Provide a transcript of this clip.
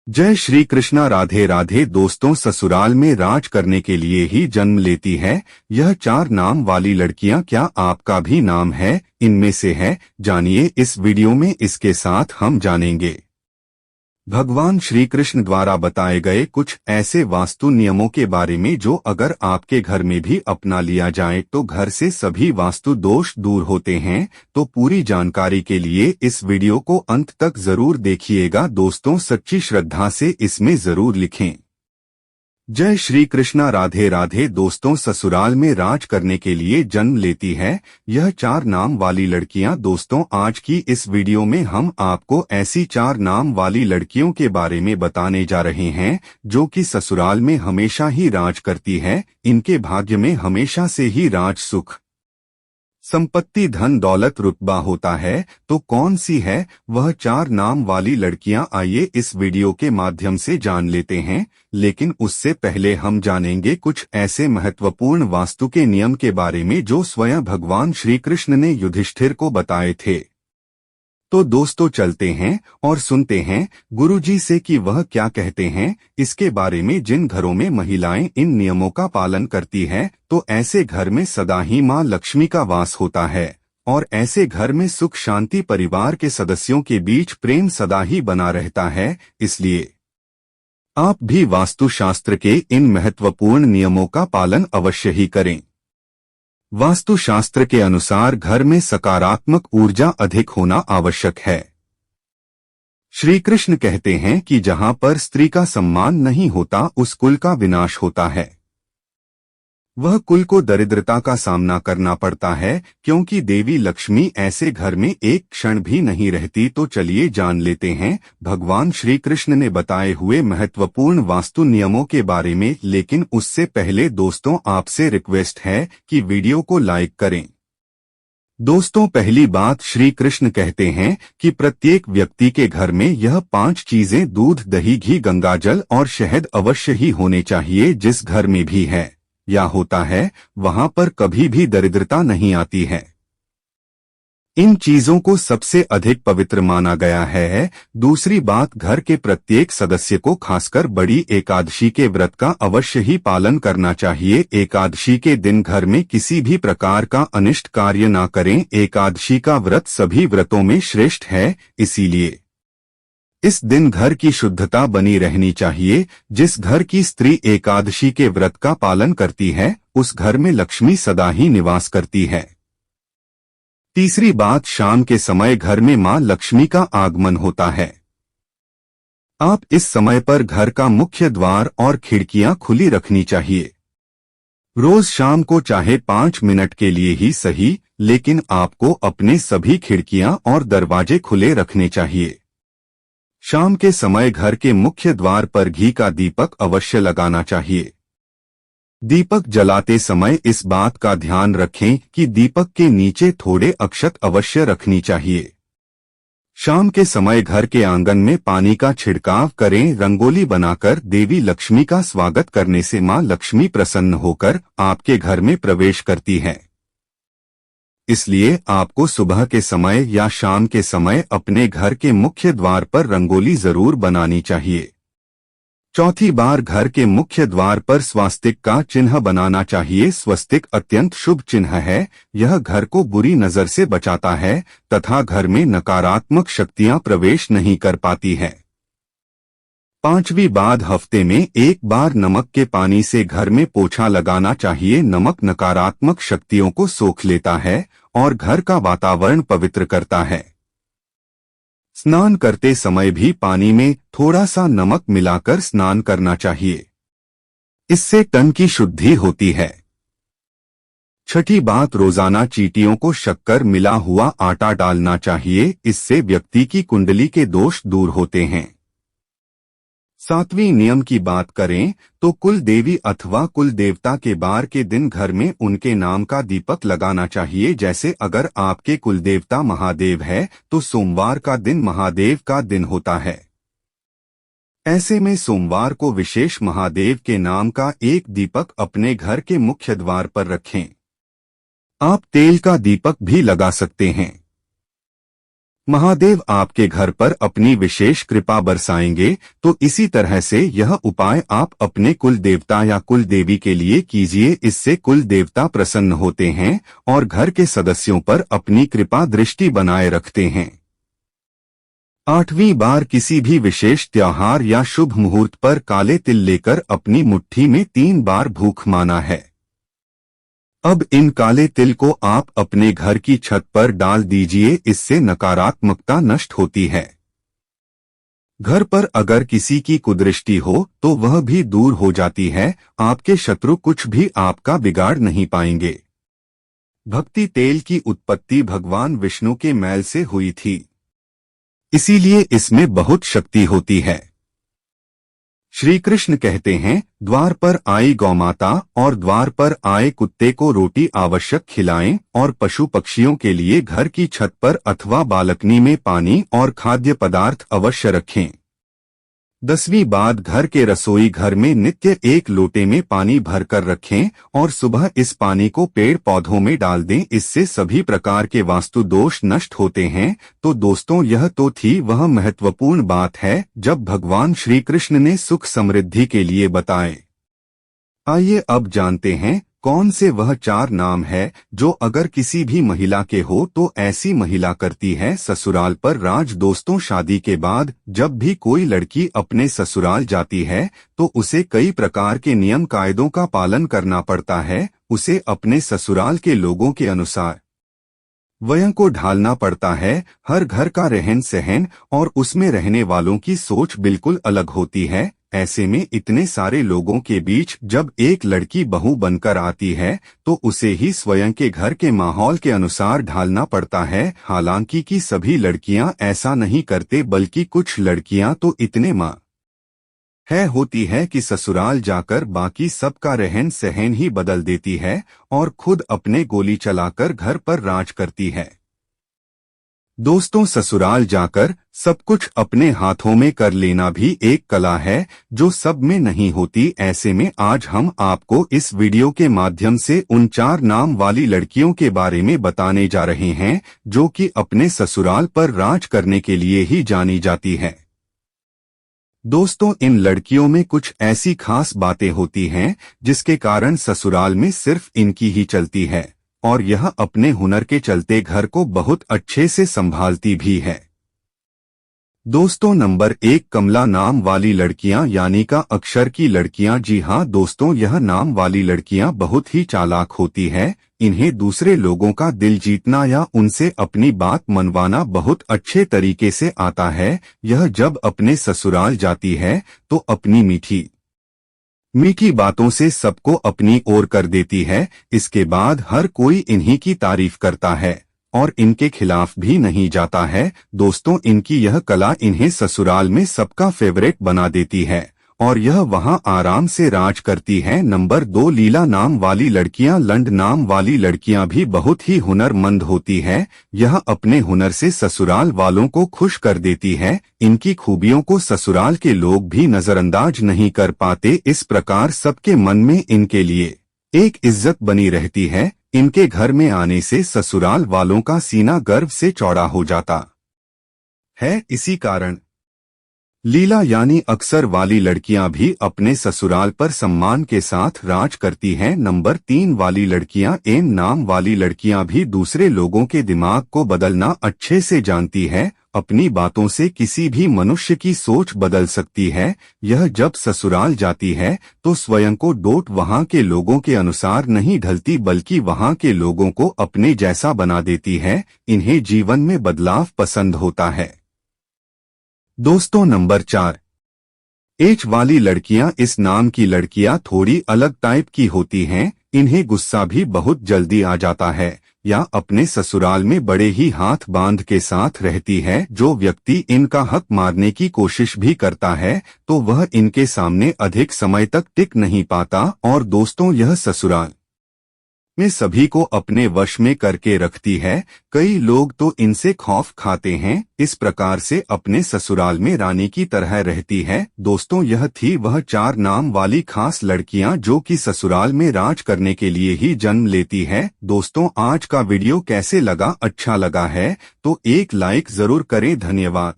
जय श्री कृष्णा। राधे राधे दोस्तों, ससुराल में राज करने के लिए ही जन्म लेती है यह 4 नाम वाली लड़कियां। क्या आपका भी नाम है इनमें से है? जानिए इस वीडियो में। इसके साथ हम जानेंगे भगवान श्री कृष्ण द्वारा बताए गए कुछ ऐसे वास्तु नियमों के बारे में जो अगर आपके घर में भी अपना लिया जाए तो घर से सभी वास्तु दोष दूर होते हैं। तो पूरी जानकारी के लिए इस वीडियो को अंत तक जरूर देखिएगा दोस्तों। सच्ची श्रद्धा से इसमें जरूर लिखें। जय श्री कृष्णा। राधे राधे दोस्तों, ससुराल में राज करने के लिए जन्म लेती है यह 4 नाम वाली लड़कियां। दोस्तों, आज की इस वीडियो में हम आपको ऐसी 4 नाम वाली लड़कियों के बारे में बताने जा रहे हैं जो कि ससुराल में हमेशा ही राज करती है। इनके भाग्य में हमेशा से ही राज, सुख, संपत्ति, धन दौलत, रुतबा होता है। तो कौन सी है वह 4 नाम वाली लड़कियां, आइए इस वीडियो के माध्यम से जान लेते हैं। लेकिन उससे पहले हम जानेंगे कुछ ऐसे महत्वपूर्ण वास्तु के नियम के बारे में जो स्वयं भगवान श्री कृष्ण ने युधिष्ठिर को बताए थे। तो दोस्तों चलते हैं और सुनते हैं गुरुजी से कि वह क्या कहते हैं इसके बारे में। जिन घरों में महिलाएं इन नियमों का पालन करती है तो ऐसे घर में सदा ही मां लक्ष्मी का वास होता है और ऐसे घर में सुख शांति, परिवार के सदस्यों के बीच प्रेम सदा ही बना रहता है। इसलिए आप भी वास्तुशास्त्र के इन महत्वपूर्ण नियमों का पालन अवश्य ही करें। वास्तुशास्त्र के अनुसार घर में सकारात्मक ऊर्जा अधिक होना आवश्यक है। श्री कृष्ण कहते हैं कि जहां पर स्त्री का सम्मान नहीं होता उस कुल का विनाश होता है। वह कुल को दरिद्रता का सामना करना पड़ता है क्योंकि देवी लक्ष्मी ऐसे घर में एक क्षण भी नहीं रहती। तो चलिए जान लेते हैं भगवान श्री कृष्ण ने बताए हुए महत्वपूर्ण वास्तु नियमों के बारे में। लेकिन उससे पहले दोस्तों आपसे रिक्वेस्ट है कि वीडियो को लाइक करें। दोस्तों, पहली बात, श्री कृष्ण कहते हैं कि प्रत्येक व्यक्ति के घर में यह 5 चीजें दूध, दही, घी, गंगाजल और शहद अवश्य ही होने चाहिए। जिस घर में भी है या होता है वहां पर कभी भी दरिद्रता नहीं आती है। इन चीजों को सबसे अधिक पवित्र माना गया है। दूसरी बात, घर के प्रत्येक सदस्य को खासकर बड़ी एकादशी के व्रत का अवश्य ही पालन करना चाहिए। एकादशी के दिन घर में किसी भी प्रकार का अनिष्ट कार्य ना करें। एकादशी का व्रत सभी व्रतों में श्रेष्ठ है, इसीलिए इस दिन घर की शुद्धता बनी रहनी चाहिए। जिस घर की स्त्री एकादशी के व्रत का पालन करती है उस घर में लक्ष्मी सदा ही निवास करती है। तीसरी बात, शाम के समय घर में मां लक्ष्मी का आगमन होता है। आप इस समय पर घर का मुख्य द्वार और खिड़कियां खुली रखनी चाहिए। रोज शाम को चाहे 5 मिनट के लिए ही सही, लेकिन आपको अपने सभी खिड़कियां और दरवाजे खुले रखने चाहिए। शाम के समय घर के मुख्य द्वार पर घी का दीपक अवश्य लगाना चाहिए। दीपक जलाते समय इस बात का ध्यान रखें कि दीपक के नीचे थोड़े अक्षत अवश्य रखनी चाहिए। शाम के समय घर के आंगन में पानी का छिड़काव करें। रंगोली बनाकर देवी लक्ष्मी का स्वागत करने से मां लक्ष्मी प्रसन्न होकर आपके घर में प्रवेश करती है। इसलिए आपको सुबह के समय या शाम के समय अपने घर के मुख्य द्वार पर रंगोली जरूर बनानी चाहिए। चौथी बार, घर के मुख्य द्वार पर स्वास्तिक का चिन्ह बनाना चाहिए। स्वस्तिक अत्यंत शुभ चिन्ह है। यह घर को बुरी नजर से बचाता है तथा घर में नकारात्मक शक्तियां प्रवेश नहीं कर पाती है। पांचवी बात, हफ्ते में एक बार नमक के पानी से घर में पोछा लगाना चाहिए। नमक नकारात्मक शक्तियों को सोख लेता है और घर का वातावरण पवित्र करता है। स्नान करते समय भी पानी में थोड़ा सा नमक मिलाकर स्नान करना चाहिए। इससे तन की शुद्धि होती है। छठी बात, रोजाना चींटियों को शक्कर मिला हुआ आटा डालना चाहिए। इससे व्यक्ति की कुंडली के दोष दूर होते हैं। 7वीं नियम की बात करें तो कुल देवी अथवा कुल देवता के बार के दिन घर में उनके नाम का दीपक लगाना चाहिए। जैसे अगर आपके कुल देवता महादेव है तो सोमवार का दिन महादेव का दिन होता है। ऐसे में सोमवार को विशेष महादेव के नाम का एक दीपक अपने घर के मुख्य द्वार पर रखें। आप तेल का दीपक भी लगा सकते हैं। महादेव आपके घर पर अपनी विशेष कृपा बरसाएंगे, तो इसी तरह से यह उपाय आप अपने कुल देवता या कुल देवी के लिए कीजिए। इससे कुल देवता प्रसन्न होते हैं और घर के सदस्यों पर अपनी कृपा दृष्टि बनाए रखते हैं। 8वीं बार किसी भी विशेष त्योहार या शुभ मुहूर्त पर काले तिल लेकर अपनी मुट्ठी में 3 बार भूख माना है। अब इन काले तिल को आप अपने घर की छत पर डाल दीजिए, इससे नकारात्मकता नष्ट होती है। घर पर अगर किसी की कुदृष्टि हो तो वह भी दूर हो जाती है। आपके शत्रु कुछ भी आपका बिगाड़ नहीं पाएंगे। भक्ति तेल की उत्पत्ति भगवान विष्णु के मैल से हुई थी, इसीलिए इसमें बहुत शक्ति होती है। श्री कृष्ण कहते हैं, द्वार पर आई गौमाता और द्वार पर आए कुत्ते को रोटी आवश्यक खिलाएं और पशु पक्षियों के लिए घर की छत पर अथवा बालकनी में पानी और खाद्य पदार्थ अवश्य रखें। 10वीं बात, घर के रसोई घर में नित्य 1 लोटे में पानी भरकर रखें और सुबह इस पानी को पेड़ पौधों में डाल दें। इससे सभी प्रकार के वास्तु दोष नष्ट होते हैं। तो दोस्तों, यह तो थी वह महत्वपूर्ण बात है जब भगवान श्री कृष्ण ने सुख समृद्धि के लिए बताए। आइए अब जानते हैं कौन से वह 4 नाम है जो अगर किसी भी महिला के हो तो ऐसी महिला करती है ससुराल पर राज। दोस्तों, शादी के बाद जब भी कोई लड़की अपने ससुराल जाती है तो उसे कई प्रकार के नियम कायदों का पालन करना पड़ता है। उसे अपने ससुराल के लोगों के अनुसार वयं को ढालना पड़ता है। हर घर का रहन सहन और उसमें रहने वालों की सोच बिल्कुल अलग होती है। ऐसे में इतने सारे लोगों के बीच जब एक लड़की बहू बनकर आती है तो उसे ही स्वयं के घर के माहौल के अनुसार ढालना पड़ता है। हालांकि कि सभी लड़कियां ऐसा नहीं करते, बल्कि कुछ लड़कियां तो इतने मां है होती है कि ससुराल जाकर बाकी सबका रहन सहन ही बदल देती है और खुद अपने गोली चलाकर घर पर राज करती है। दोस्तों, ससुराल जाकर सब कुछ अपने हाथों में कर लेना भी एक कला है जो सब में नहीं होती। ऐसे में आज हम आपको इस वीडियो के माध्यम से उन 4 नाम वाली लड़कियों के बारे में बताने जा रहे हैं जो कि अपने ससुराल पर राज करने के लिए ही जानी जाती है। दोस्तों, इन लड़कियों में कुछ ऐसी खास बातें होती हैं जिसके कारण ससुराल में सिर्फ इनकी ही चलती है और यह अपने हुनर के चलते घर को बहुत अच्छे से संभालती भी है। दोस्तों, नंबर 1, कमला नाम वाली लड़कियां यानी का अक्षर की लड़कियां। जी हाँ दोस्तों, यह नाम वाली लड़कियां बहुत ही चालाक होती है। इन्हें दूसरे लोगों का दिल जीतना या उनसे अपनी बात मनवाना बहुत अच्छे तरीके से आता है। यह जब अपने ससुराल जाती है तो अपनी मीठी मीठी बातों से सबको अपनी ओर कर देती है। इसके बाद हर कोई इन्हीं की तारीफ करता है और इनके खिलाफ भी नहीं जाता है। दोस्तों, इनकी यह कला इन्हें ससुराल में सबका फेवरेट बना देती है और यह वहां आराम से राज करती है। नंबर 2, लीला नाम वाली लड़कियां। लंड नाम वाली लड़कियां भी बहुत ही हुनरमंद होती है। यह अपने हुनर से ससुराल वालों को खुश कर देती है। इनकी खूबियों को ससुराल के लोग भी नजरअंदाज नहीं कर पाते। इस प्रकार सबके मन में इनके लिए एक इज्जत बनी रहती है। इनके घर में आने से ससुराल वालों का सीना गर्व से चौड़ा हो जाता है। इसी कारण लीला यानी अक्सर वाली लड़कियां भी अपने ससुराल पर सम्मान के साथ राज करती हैं। नंबर 3 वाली लड़कियां। एम नाम वाली लड़कियां भी दूसरे लोगों के दिमाग को बदलना अच्छे से जानती है। अपनी बातों से किसी भी मनुष्य की सोच बदल सकती है। यह जब ससुराल जाती है तो स्वयं को डोट वहां के लोगों के अनुसार नहीं ढलती, बल्कि वहां के लोगों को अपने जैसा बना देती है। इन्हें जीवन में बदलाव पसंद होता है। दोस्तों, नंबर 4, एच वाली लड़कियां। इस नाम की लड़कियां थोड़ी अलग टाइप की होती हैं। इन्हें गुस्सा भी बहुत जल्दी आ जाता है या अपने ससुराल में बड़े ही हाथ बांध के साथ रहती है। जो व्यक्ति इनका हक मारने की कोशिश भी करता है तो वह इनके सामने अधिक समय तक टिक नहीं पाता। और दोस्तों, यह ससुराल में सभी को अपने वश में करके रखती है। कई लोग तो इनसे खौफ खाते हैं। इस प्रकार से अपने ससुराल में रानी की तरह रहती है। दोस्तों, यह थी वह 4 नाम वाली खास लड़कियां जो कि ससुराल में राज करने के लिए ही जन्म लेती है। दोस्तों, आज का वीडियो कैसे लगा? अच्छा लगा है तो एक लाइक जरूर करें। धन्यवाद।